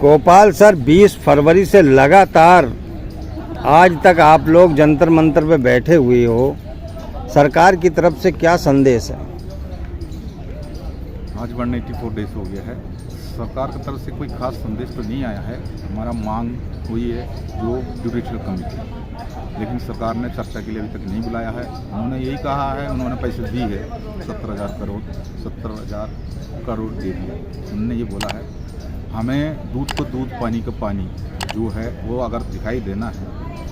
Gopal sir, 20 फरवरी से लगातार आज तक आप लोग जंतर मंतर पे बैठे हुए हो, सरकार की तरफ से क्या संदेश है? आज 184 डेज हो गया है। सरकार की तरफ से कोई खास संदेश तो नहीं आया है। हमारा मांग हुई है जो जुडिशियल कमेटी, लेकिन सरकार ने चर्चा के लिए अभी तक नहीं बुलाया है। उन्होंने यही कहा है, उन्होंने पैसे दी है 70,000 करोड़ दे दिए। उन्होंने ये बोला है हमें दूध को दूध पानी का पानी जो है वो अगर दिखाई देना है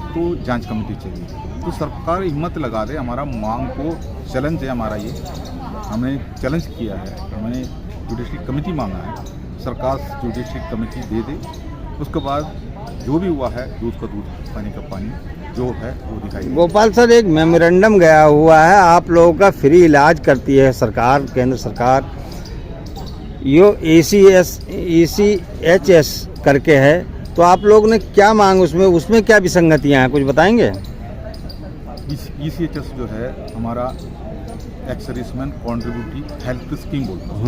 तो जांच कमेटी चाहिए। तो सरकार हिम्मत लगा दे, हमारा मांग को चैलेंज है हमारा, ये हमें चैलेंज किया है, हमें जुडिशरी कमेटी मांगा है। सरकार जुडिशरी कमेटी दे दे, उसके बाद जो भी हुआ है दूध का दूध पानी का पानी जो है वो दिखाई। गोपाल सर, एक मेमोरेंडम गया हुआ है, आप लोगों का फ्री इलाज करती है सरकार, केंद्र सरकार। यो ECHS करके है, तो आप लोगों ने क्या मांग उसमें क्या विसंगतियां हैं, कुछ बताएंगे? ECHS जो है हमारा x serviceman contributory health scheme बोलता है।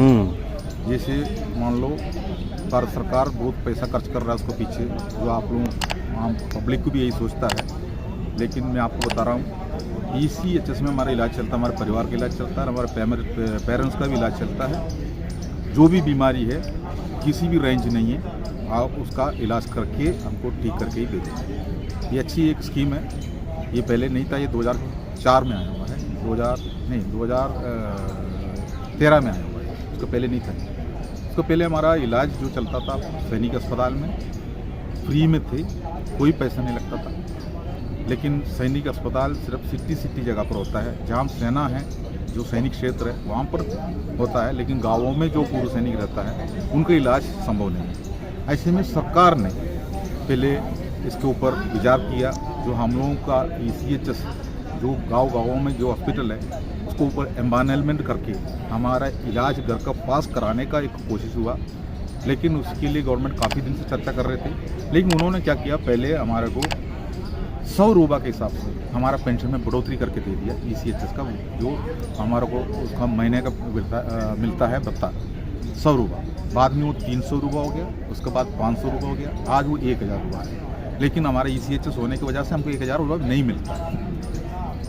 जैसे मान लो भारत सरकार बहुत पैसा खर्च कर रहा है उसको पीछे, जो आप लोग आम पब्लिक को भी यही सोचता है, लेकिन मैं आपको बता रहा हूँ ECHS में हमारा इलाज चलता है, हमारे परिवार का इलाज चलता है, हमारे पेरेंट्स का भी इलाज चलता है। जो भी बीमारी है, किसी भी रेंज नहीं है, आप उसका इलाज करके हमको ठीक करके ही दे दें। ये अच्छी एक स्कीम है। ये पहले नहीं था, ये 2004 में आया हुआ है, 2013 में आया हुआ है, उसको पहले नहीं था। उसको पहले हमारा इलाज जो चलता था सैनिक अस्पताल में फ्री में थे, कोई पैसा नहीं लगता था। लेकिन सैनिक अस्पताल सिर्फ सिटी जगह पर होता है, जहाँ सेना है, जो सैनिक क्षेत्र है वहाँ पर होता है, लेकिन गाँवों में जो पूर्व सैनिक रहता है उनका इलाज संभव नहीं है। ऐसे में सरकार ने पहले इसके ऊपर विचार किया, जो हम लोगों का ECHS जो गाँव में जो हॉस्पिटल है उसको ऊपर एम्बानलमेंट करके हमारा इलाज घर का पास कराने का एक कोशिश हुआ। लेकिन उसके लिए गवर्नमेंट काफ़ी दिन से चर्चा कर रहे थे, लेकिन उन्होंने क्या किया, पहले हमारे को 100 रुपये के हिसाब से हमारा पेंशन में बढ़ोतरी करके दे दिया ECHS का, जो हमारे को उसका महीने का मिलता है भत्ता 100 रुपये। बाद में वो 300 रुपये हो गया, उसके बाद 500 रुपये हो गया, आज वो 1000 रुपये है। लेकिन हमारा ECHS होने की वजह से हमको 1000 रुपये नहीं मिलता।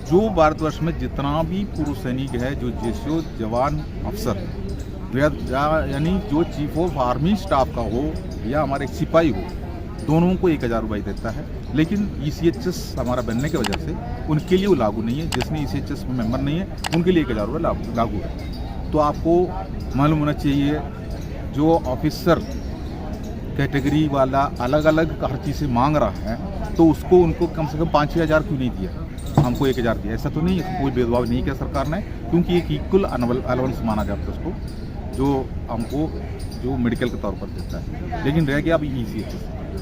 जो भारतवर्ष में जितना भी पूर्व सैनिक है, जो JSO जवान अफसर, यानी जो चीफ ऑफ आर्मी स्टाफ का हो या हमारे एक सिपाही हो, दोनों को 1000 रुपये देता है। लेकिन ECHS हमारा बनने की वजह से उनके लिए वो लागू नहीं है। जिसने ECHS में मेंबर नहीं है उनके लिए 1000 रुपये लागू है। तो आपको मालूम होना चाहिए, जो ऑफिसर कैटेगरी वाला अलग अलग हर चीज़ से मांग रहा है, तो उसको उनको कम से कम 5-6 हज़ार क्यों नहीं दिया, हमको 1000 दिया? ऐसा तो नहीं है, कोई भेदभाव नहीं किया सरकार ने, क्योंकि एक इक्वल अलाउंस माना जाता है उसको, जो हमको जो मेडिकल के तौर पर देता है। लेकिन रह गया अभी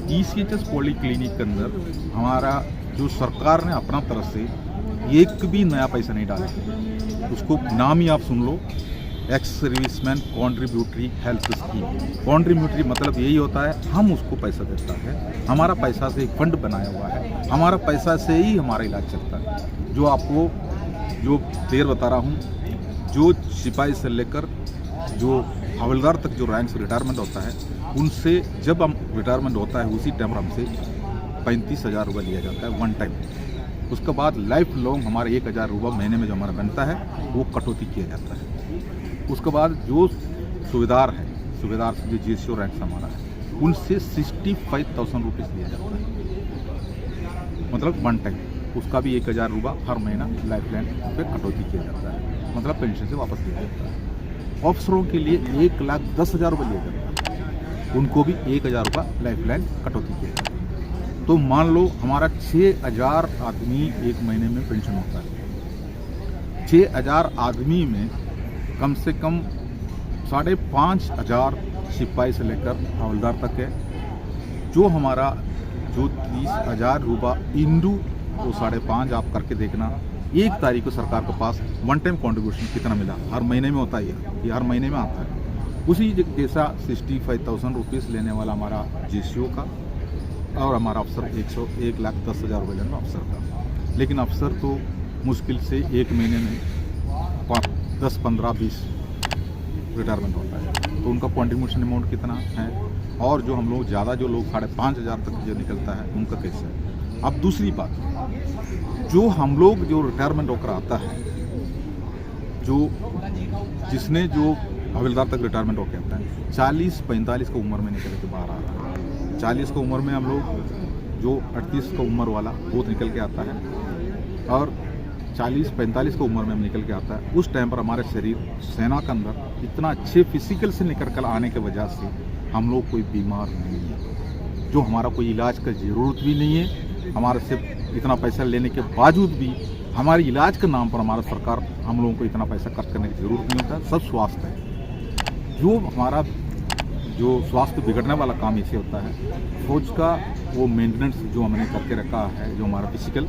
ECHS पॉलीक्लिनिक के अंदर हमारा जो सरकार ने अपना तरफ से एक भी नया पैसा नहीं डाला। उसको नाम ही आप सुन लो, ex serviceman contributory health scheme. Contributory मतलब यही होता है हम उसको पैसा देता है, हमारा पैसा से एक फंड बनाया हुआ है, हमारा पैसा से ही हमारा इलाज चलता है। जो आपको जो देर बता रहा हूँ, जो सिपाही से लेकर जो हवलदार तक जो रैंक से रिटायरमेंट होता है, उनसे जब हम रिटायरमेंट होता है उसी टाइम हमसे 35,000 रुपये लिया जाता है वन टाइम। उसके बाद लाइफ लॉन्ग हमारा 1000 रुपये महीने में जो हमारा बनता है वो कटौती किया जाता है। उसके बाद जो सुबेदार जो JSO रैंक हमारा है, उनसे 65,000 रुपीज़ लिया जाता है, मतलब वन टाइम। उसका भी 1000 रुपये हर महीना लाइफ लाइन पे कटौती किया जाता है, मतलब पेंशन से वापस लिया जाता है। अफसरों के लिए 1,10,000 रुपये लिया जाता है, उनको भी 1000 रुपये लाइफ लाइन कटौती किया जाता है। तो मान लो हमारा 6000 आदमी एक महीने में पेंशन होता है। 6000 आदमी में कम से कम 5,500 सिपाही से लेकर हवलदार तक है। जो हमारा जो 30,000 रुपये इंडू वो 5.5 आप करके देखना, 1 तारीख को सरकार के पास वन टाइम कॉन्ट्रीब्यूशन कितना मिला, हर महीने में होता है, ये हर महीने में आता है। उसी जैसा 65,000 रुपीज़ लेने वाला हमारा JSO का और हमारा अफसर 1,10,000 रुपये लेना अफसर का। लेकिन अफसर तो मुश्किल से एक महीने में 10, 15, 20 रिटायरमेंट होता है, तो उनका कॉन्ट्रीब्यूशन अमाउंट कितना है और जो हम लोग ज़्यादा जो लोग 5,500 तक जो निकलता है उनका कैसे है। अब दूसरी बात, जो हम लोग जो रिटायरमेंट होकर आता है, जो जिसने जो हवलदार तक रिटायरमेंट होकर आता है 40-45 की उम्र में निकल के बाहर आ रहा है। 40 की उम्र में हम लोग जो 38 की उम्र वाला वो निकल के आता है, और 40-45 की उम्र में हम निकल के आता है। उस टाइम पर हमारे शरीर सेना के अंदर इतना अच्छे फिजिकल से निकल कर आने की वजह से हम लोग कोई बीमार नहीं है, जो हमारा कोई इलाज का ज़रूरत भी नहीं है। हमारे से इतना पैसा लेने के बावजूद भी हमारे इलाज के नाम पर हमारा सरकार हम लोगों को इतना पैसा खर्च करने की ज़रूरत नहीं होता। सब स्वास्थ्य है, जो हमारा जो स्वास्थ्य बिगड़ने वाला काम इसे होता है। फौज का वो मेंटेनेंस जो हमने करके रखा है, जो हमारा फिजिकल,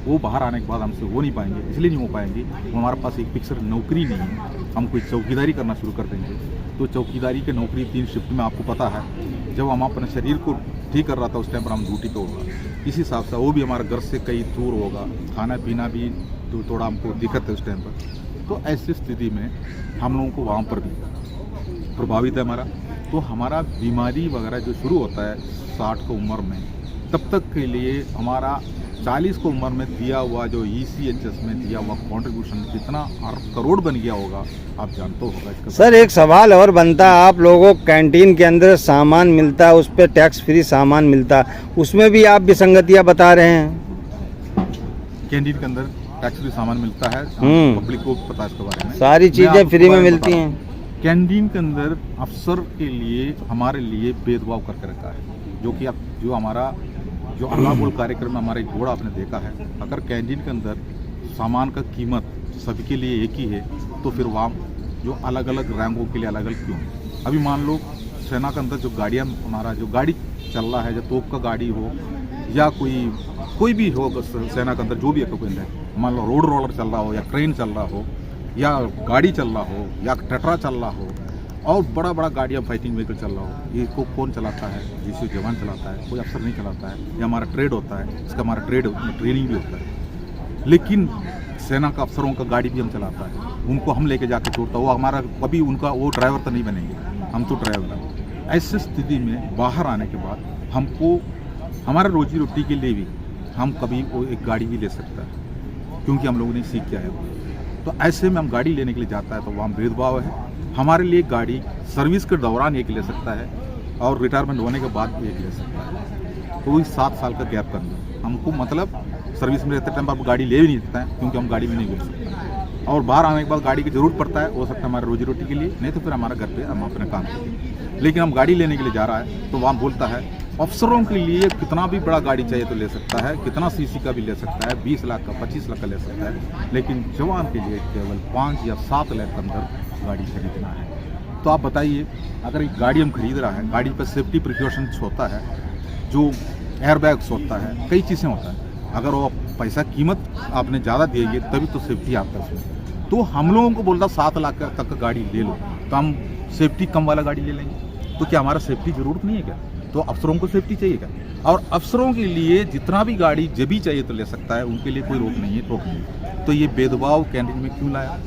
वो बाहर आने के बाद हमसे हो नहीं पाएंगे। इसलिए नहीं हो पाएंगे, हमारे पास एक फिक्सर नौकरी नहीं है। हम कोई चौकीदारी करना शुरू कर देंगे तो चौकीदारी की नौकरी 3 शिफ्ट में आपको पता है। जब हम अपने शरीर को ठीक कर रहा था उस टाइम पर हम ड्यूटी पे होगा, इस हिसाब से वो भी हमारे घर से कहीं दूर होगा, खाना पीना भी तो थोड़ा हमको दिक्कत है उस टाइम पर। तो ऐसी स्थिति में हम लोगों को वहाँ पर भी प्रभावित है हमारा। तो हमारा बीमारी वगैरह जो शुरू होता है 60 की उम्र में, तब तक के लिए हमारा 40 की उम्र में दिया हुआ जो ECHS में दिया हुआ कंट्रीब्यूशन कितना करोड़ बन गया होगा, आप जानते होगा इसका। सर एक सवाल और बनता है, आप लोगों को कैंटीन के अंदर सामान मिलता है, उस पर टैक्स फ्री सामान मिलता है, उसमें भी आप विसंगतियां बता रहे हैं। कैंटीन के अंदर टैक्स फ्री सामान मिलता है, पब्लिक को पता है इसके बारे में। सारी चीजें फ्री में मिलती हैं। कैंटीन के अंदर अफसर के लिए हमारे लिए भेदभाव करके रखा है, जो कि अब जो हमारा जो अल्लाह बोल कार्यक्रम में हमारा एक घोड़ा आपने देखा है। अगर कैंटीन के अंदर सामान का कीमत सभी के लिए एक ही है तो फिर वहाँ जो अलग अलग रैंकों के लिए अलग अलग क्यों? अभी मान लो सेना के अंदर जो गाड़ियाँ, हमारा जो गाड़ी चल रहा है, जो तोप का गाड़ी हो या कोई भी हो सेना के अंदर जो भी इक्विपमेंट है, मान लो रोड रोलर चल रहा हो या क्रेन चल रहा हो या गाड़ी चल रहा हो या टटरा चल रहा हो और बड़ा बड़ा गाड़ियाँ फाइटिंग व्हीकल चल रहा हो, ये को कौन चलाता है? जिससे जवान चलाता है, कोई अफसर नहीं चलाता है। ये हमारा ट्रेड होता है, इसका हमारा ट्रेनिंग भी होता है। लेकिन सेना का अफसरों का गाड़ी भी हम चलाता है, उनको हम लेके जाकर छोड़ता, वो हमारा कभी उनका वो ड्राइवर तो नहीं बनेंगे, हम तो ड्राइवर हैं। ऐसी स्थिति में बाहर आने के बाद हमको हमारे रोजी रोटी के लिए भी हम कभी वो एक गाड़ी भी ले सकता है, क्योंकि हम लोगों ने सीख किया है। तो ऐसे में हम गाड़ी लेने के लिए जाता है तो वहाँ भेदभाव है। हमारे लिए गाड़ी सर्विस के दौरान एक ले सकता है और रिटायरमेंट होने के बाद भी एक ले सकता है। तो वही 7 साल का गैप करना हमको, मतलब सर्विस में रहते टाइम पर आप गाड़ी ले भी नहीं सकता है, क्योंकि हम गाड़ी में नहीं घूम सकते। और बाहर आने के बाद गाड़ी की ज़रूरत पड़ता है, हो सकता है हमारे रोजी रोटी के लिए, नहीं तो फिर हमारा घर पे हम अपने काम करेंगे। लेकिन हम गाड़ी लेने के लिए जा रहा है तो वहाँ बोलता है अफसरों के लिए कितना भी बड़ा गाड़ी चाहिए तो ले सकता है, कितना सीसी का भी ले सकता है, 20 लाख का 25 लाख का ले सकता है, लेकिन जवान के लिए केवल 5 या 7 लाख के अंदर गाड़ी खरीदना है। तो आप बताइए, अगर एक गाड़ी हम खरीद रहा है, गाड़ी पर सेफ्टी प्रिकॉशंस होता है, जो एयरबैग्स होता है, कई चीज़ें होता है। अगर वो पैसा कीमत आपने ज़्यादा देंगे तभी तो सेफ्टी आपका उसमें। तो हम लोगों को बोलता 7 लाख तक का गाड़ी ले लो, तो हम सेफ्टी कम वाला गाड़ी ले लेंगे। तो क्या हमारा सेफ्टी ज़रूरत नहीं है क्या? तो अफसरों को सेफ्टी चाहिए क्या? और अफसरों के लिए जितना भी गाड़ी जब भी चाहिए तो ले सकता है, उनके लिए कोई रोक नहीं है, रोक नहीं। तो ये भेदभाव कैंटीन में क्यों लाया?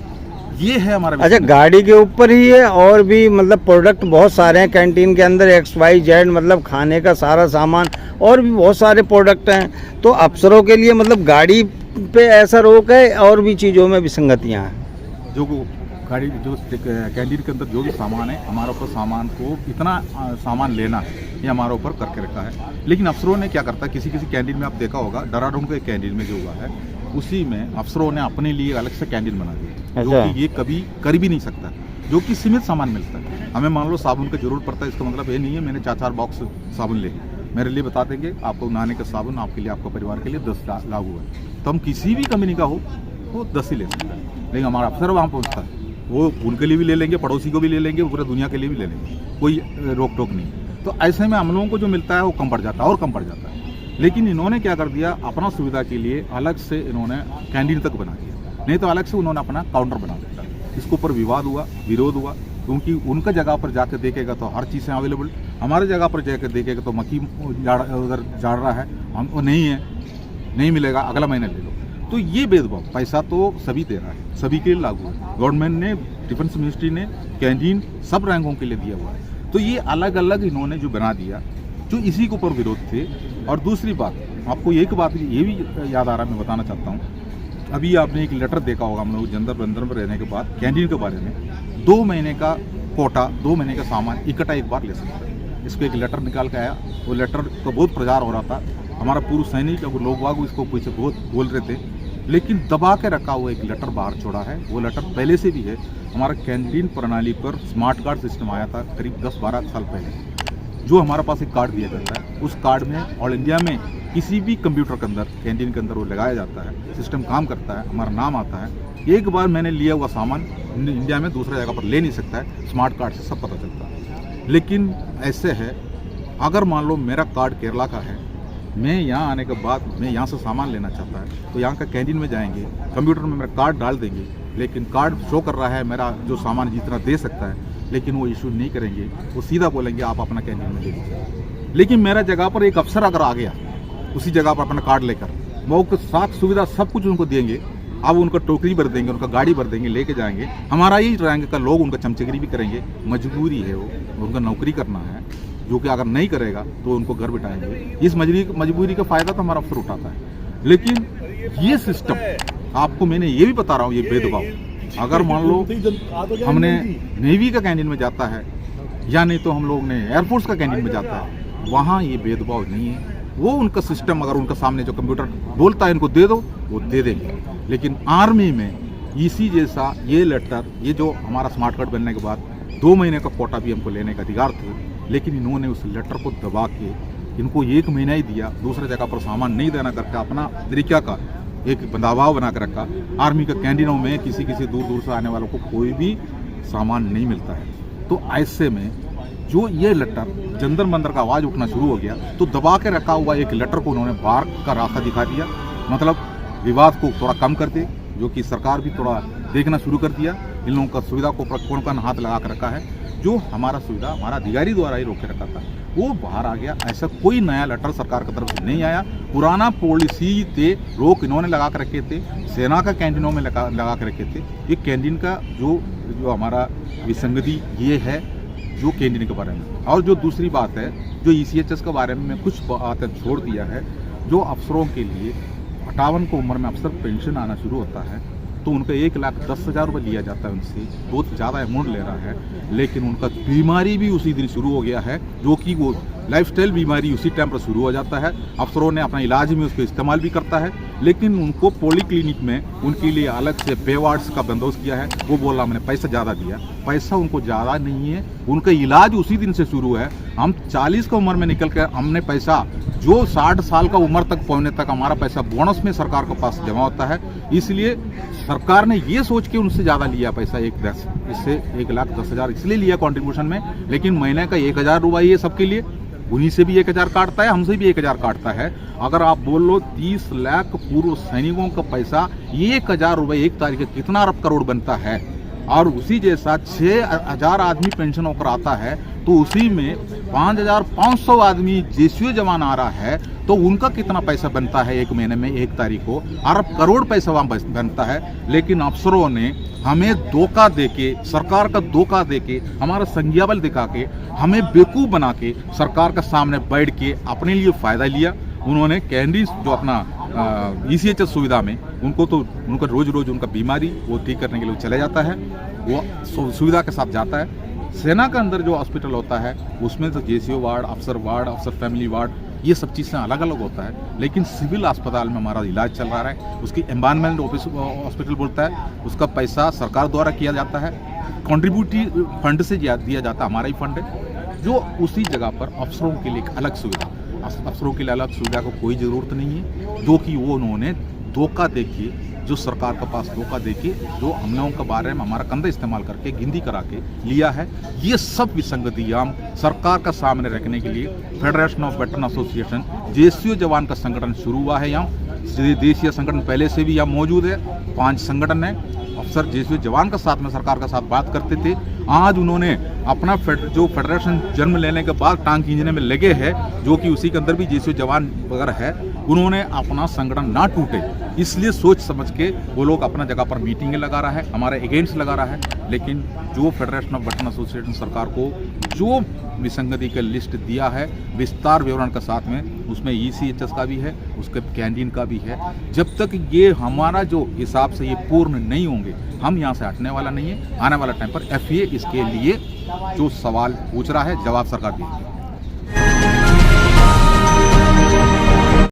ये है हमारा। अच्छा, गाड़ी के ऊपर ही है और भी मतलब प्रोडक्ट बहुत सारे हैं कैंटीन के अंदर, XYZ मतलब खाने का सारा सामान और भी बहुत सारे प्रोडक्ट हैं। तो अफसरों के लिए मतलब गाड़ी पे ऐसा रोक है और भी चीज़ों में विसंगतियाँ हैं। जो गाड़ी जो कैंटीन के अंदर जो भी सामान है, हमारे ऊपर सामान को इतना सामान लेना है, ये हमारे ऊपर करके रखा है। लेकिन अफसरों ने क्या करता है, किसी किसी कैंटीन में आप देखा होगा, देहरादून के कैंटीन में जो हुआ है उसी में अफसरों ने अपने लिए अलग से कैंटीन बना दी, जो कि ये कभी कर भी नहीं सकता, जो कि सीमित सामान मिलता है। हमें मान लो साबुन की जरूरत पड़ता है, इसका मतलब ये नहीं है मैंने 4-4 बॉक्स साबुन ले मेरे लिए बता देंगे आपको नहाने का साबुन आपके लिए, आपका परिवार के लिए 10 लागू है, तो हम किसी भी कंपनी का हो वो 10 ही ले सकते हैं। लेकिन हमारा अफसर वहाँ पहुँचता है, वो उनके लिए भी ले लेंगे, पड़ोसी को भी ले लेंगे, पूरे दुनिया के लिए भी ले लेंगे, कोई रोक टोक नहीं। तो ऐसे में हम लोगों को जो मिलता है वो कम पड़ जाता है और कम पड़ जाता है। लेकिन इन्होंने क्या कर दिया, अपना सुविधा के लिए अलग से इन्होंने कैंटीन तक बना दिया, नहीं तो अलग से उन्होंने अपना काउंटर बना दिया। इसके ऊपर विवाद हुआ, विरोध हुआ, क्योंकि उनका जगह पर जाकर देखेगा तो हर चीज़ें अवेलेबल, हमारे जगह पर जाकर देखेगा तो मक्खी उधर झाड़ रहा है, हमको नहीं है, नहीं मिलेगा, अगला महीना ले लो। तो ये भेदभाव, पैसा तो सभी दे रहा है, सभी के लिए लागू है। गवर्नमेंट ने, डिफेंस मिनिस्ट्री ने कैंटीन सब रैंकों के लिए दिया हुआ है। तो ये अलग अलग इन्होंने जो बना दिया, जो इसी के ऊपर विरोध थे। और दूसरी बात, आपको एक बात ये भी याद आ रहा है, मैं बताना चाहता हूँ, अभी आपने एक लेटर देखा होगा हम लोग जंतर मंतर में रहने के बाद कैंटीन के बारे में, 2 महीने का कोटा, 2 महीने का सामान इकट्ठा एक बार ले सकते हैं। इसको एक लेटर निकाल के आया, वो लेटर का बहुत प्रचार हो रहा था, हमारा पूर्व सैनिक लोग बाग इसको पीछे बहुत बोल रहे थे, लेकिन दबा के रखा हुआ एक लेटर बाहर छोड़ा है। वो लेटर पहले से भी है, हमारा कैंटीन प्रणाली पर स्मार्ट कार्ड सिस्टम आया था करीब 10-12 साल पहले, जो हमारा पास एक कार्ड दिया जाता है, उस कार्ड में ऑल इंडिया में किसी भी कंप्यूटर के अंदर, कैंटीन के अंदर वो लगाया जाता है, सिस्टम काम करता है, हमारा नाम आता है। एक बार मैंने लिया हुआ सामान इंडिया में दूसरा जगह पर ले नहीं सकता है, स्मार्ट कार्ड से सब पता चलता है। लेकिन ऐसे है, अगर मान लो मेरा कार्ड केरला का है, मैं यहाँ आने के बाद मैं यहाँ से सामान लेना चाहता है, तो यहाँ का कैंटीन में जाएंगे, कंप्यूटर में मेरा कार्ड डाल देंगे, लेकिन कार्ड शो कर रहा है मेरा जो सामान जितना दे सकता है, लेकिन वो इशू नहीं करेंगे, वो सीधा बोलेंगे आप अपना कैंटीन में दे दीजिए। लेकिन मेरा जगह पर एक अफसर अगर आ गया उसी जगह पर अपना कार्ड लेकर, वो साथ सुविधा सब कुछ उनको देंगे, अब उनका टोकरी भर देंगे, उनका गाड़ी भर देंगे, लेके जाएंगे, हमारा यही रहेंगे का लोग उनका चमचगिरी भी करेंगे। मजबूरी है, वो उनका नौकरी करना है, जो कि अगर नहीं करेगा तो उनको घर बिठाएंगे। इस मजबूरी का फ़ायदा तो हमारा अफसर उठाता है। लेकिन ये सिस्टम आपको मैंने ये भी बता रहा हूँ, ये भेदभाव, अगर मान लो हमने नेवी का कैंटीन में जाता है या नहीं तो हम लोग ने एयरफोर्स का कैंटीन में जाता है, वहाँ ये भेदभाव नहीं है। वो उनका सिस्टम अगर उनका सामने जो कंप्यूटर बोलता है इनको दे दो, वो दे देंगे। लेकिन आर्मी में इसी जैसा ये लेटर, ये जो हमारा स्मार्ट कार्ड बनने के बाद 2 महीने का कोटा भी हमको लेने का अधिकार थे, लेकिन इन्होंने उस लेटर को दबा के इनको 1 महीना ही दिया, दूसरे जगह पर सामान नहीं देना करके अपना तरीका का एक दबाव बना कर रखा। आर्मी के कैंटीनों में किसी दूर दूर से आने वालों को कोई भी सामान नहीं मिलता है। तो ऐसे में जो ये लेटर जंतर मंतर का आवाज़ उठना शुरू हो गया, तो दबा के रखा हुआ एक लेटर को उन्होंने बाहर का रास्ता दिखा दिया, मतलब विवाद को थोड़ा कम कर दे, जो कि सरकार भी थोड़ा देखना शुरू कर दिया। इन लोगों का सुविधा को कौन कौन हाथ लगा कर रखा है, जो हमारा सुविधा हमारा अधिकारी द्वारा ही रोक के रखा था, वो बाहर आ गया। ऐसा कोई नया लेटर सरकार की तरफ से नहीं आया, पुराना पॉलिसी थे, रोक इन्होंने लगा कर रखे थे, सेना का कैंटीनों में लगा कर रखे थे। ये कैंटीन का जो हमारा विसंगति ये है जो कैंटीन के बारे में। और जो दूसरी बात है, जो ECHS के बारे में कुछ बातें छोड़ दिया है, जो अफसरों के लिए 58 की उम्र में अफसर पेंशन आना शुरू होता है, तो उनका 1,10,000 रुपये लिया जाता है उनसे, बहुत ज़्यादा अमाउंट ले रहा है। लेकिन उनका बीमारी भी उसी दिन शुरू हो गया है, जो कि वो लाइफस्टाइल बीमारी उसी टाइम पर शुरू हो जाता है। अफसरों ने अपना इलाज में उसको इस्तेमाल भी करता है, लेकिन उनको पॉलीक्लिनिक में उनके लिए अलग से पे वार्ड्स का बंदोबस्त किया है। वो बोला हमने पैसा ज़्यादा दिया, पैसा उनको ज़्यादा नहीं है, उनका इलाज उसी दिन से शुरू है। हम 40 की उम्र में निकल कर हमने पैसा जो 60 साल का उम्र तक पहुँचने तक हमारा पैसा बोनस में सरकार के पास जमा होता है। इसलिए सरकार ने ये सोच के उनसे ज़्यादा लिया पैसा, इससे 1,10,000 इसलिए लिया कंट्रीब्यूशन में, लेकिन महीने का 1,000 रुपये ये सबके लिए, उन्हीं से भी 1,000 काटता है, हमसे भी 1,000 काटता है। अगर आप बोल लो 30 लाख पूर्व सैनिकों का पैसा 1,000 रुपये एक तारीख के कितना अरब करोड़ बनता है, और उसी जैसा 6,000 आदमी पेंशन होकर आता है, तो उसी में 5,500 आदमी जेसीओ जवान आ रहा है, तो उनका कितना पैसा बनता है एक महीने में, एक तारीख को अरब करोड़ पैसा वहाँ बनता है। लेकिन अफसरों ने हमें धोखा देके, सरकार का धोखा देके, हमारा संज्ञाबल दिखा के, हमें बेवकूफ़ बना के सरकार के सामने बैठ के अपने लिए फ़ायदा लिया। उन्होंने कैंटीन जो अपना ECHS सुविधा में, उनको तो उनका रोज़ उनका बीमारी वो ठीक करने के लिए चला जाता है, वो सुविधा के साथ जाता है। सेना के अंदर जो हॉस्पिटल होता है उसमें तो जेसीओ वार्ड, अफसर फैमिली वार्ड, ये सब चीज़ें अलग अलग होता है। लेकिन सिविल अस्पताल में हमारा इलाज चल रहा है, उसकी एनवायरमेंट हॉस्पिटल बोलता है, उसका पैसा सरकार द्वारा किया जाता है, कंट्रीब्यूटिव फंड से दिया जाता है, हमारा ही फंड है। जो उसी जगह पर अफसरों के लिए एक अलग सुविधा, अफसरों के लिए अलग सुविधा को कोई ज़रूरत नहीं है, जो कि वो उन्होंने धोखा देके, जो सरकार के पास धोखा देके, जो हम लोगों के बारे में हमारा कंधा इस्तेमाल करके गिनती करा के लिया है। ये सब विसंगति हम सरकार का सामने रखने के लिए federation of veteran association, JCO जवान का संगठन शुरू हुआ है। यहाँ देशीय संगठन पहले से भी यहाँ मौजूद है, 5 संगठन है। अफसर जेसीओ जवान का साथ में सरकार का साथ बात करते थे। आज उन्होंने अपना जो फेडरेशन जन्म लेने के बाद टांग खींचने में लगे हैं, जो कि उसी के अंदर भी जेसीओ जवान वगैरह है। उन्होंने अपना संगठन ना टूटे इसलिए सोच समझ के वो लोग अपना जगह पर मीटिंगें लगा रहा है, हमारे अगेंस्ट लगा रहा है। लेकिन जो फेडरेशन ऑफ बर्तन एसोसिएशन सरकार को जो विसंगति का लिस्ट दिया है विस्तार विवरण के साथ में, उसमें ECHS का भी है, उसके कैंटीन का भी है। जब तक ये हमारा जो हिसाब से ये पूर्ण नहीं होंगे हम यहाँ से हटने वाला नहीं है। आने वाला टाइम पर FA इसके लिए जो सवाल पूछ रहा है जवाब सरकार देगी।